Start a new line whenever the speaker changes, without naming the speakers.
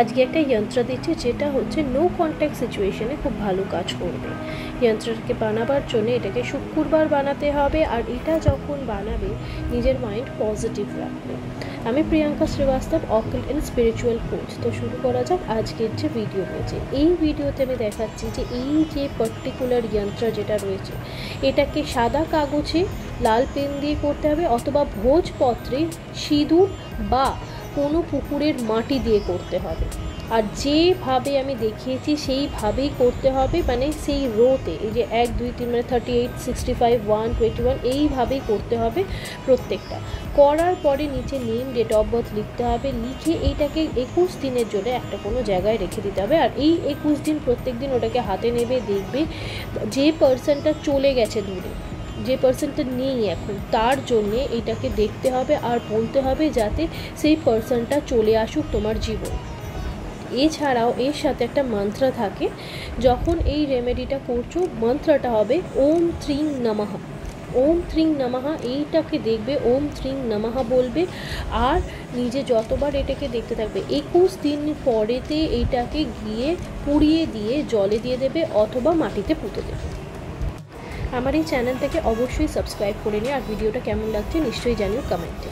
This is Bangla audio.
আজকে একটা যন্ত্র দিচ্ছি যেটা হচ্ছে নো কন্ট্যাক্ট সিচুয়েশনে খুব ভালো কাজ করবে। যন্ত্রকে বানাবার জন্য এটাকে শুক্রবার বানাতে হবে, আর এটা যখন বানাবে নিজের মাইন্ড পজিটিভ রাখবে। আমি Priyanka Srivastava, occult and spiritual coach. তো শুরু করা যাক আজকের যে ভিডিও রয়েছে। এই ভিডিওতে আমি দেখাচ্ছি যে এই যে পার্টিকুলার যন্ত্র যেটা রয়েছে এটাকে সাদা কাগজে লাল পেন দিয়ে করতে হবে, অথবা ভোজপত্রে সিঁদুর বা কোনো পুকুরের মাটি দিয়ে করতে হবে। আর যেভাবে আমি দেখিয়েছি সেইভাবেই করতে হবে, মানে সেই রোতে, এই যে 1 2 3 মানে 38 65 1 21 এইভাবেই করতে হবে প্রত্যেকটা। করার পরে নিচে নেম, ডেট অফ বার্থ লিখতে হবে। লিখে এইটাকে 21 দিনের জন্য একটা কোনো জায়গায় রেখে দিতে হবে। আর এই 21 দিন প্রত্যেক দিন ওটাকে হাতে নেবে, দেখবে যে পার্সনটা চলে গেছে দূরে, যে পার্সনটা নেই এখন, তার জন্যে এটাকে দেখতে হবে আর বলতে হবে যাতে সেই পার্সনটা চলে আসুক তোমার জীবন। এছাড়াও এর সাথে একটা মন্ত্র থাকে। যখন এই রেমেডিটা করছো মন্ত্রটা হবে ওম ত্রিং নমঃ। ওম ত্রিং নমঃ, এইটাকে দেখবে ওম ত্রিং নমঃ বলবে, আর নিজে যতবার এটাকে দেখতে থাকবে। 21 দিন পরেতে এইটাকে গিয়ে পুড়িয়ে দিয়ে জলে দিয়ে দেবে অথবা মাটিতে পুঁতে দেবে। আমার এই চ্যানেলটাকে অবশ্যই সাবস্ক্রাইব করে নিও, আর ভিডিওটা কেমন লাগছে নিশ্চয়ই জানিও কমেন্টে।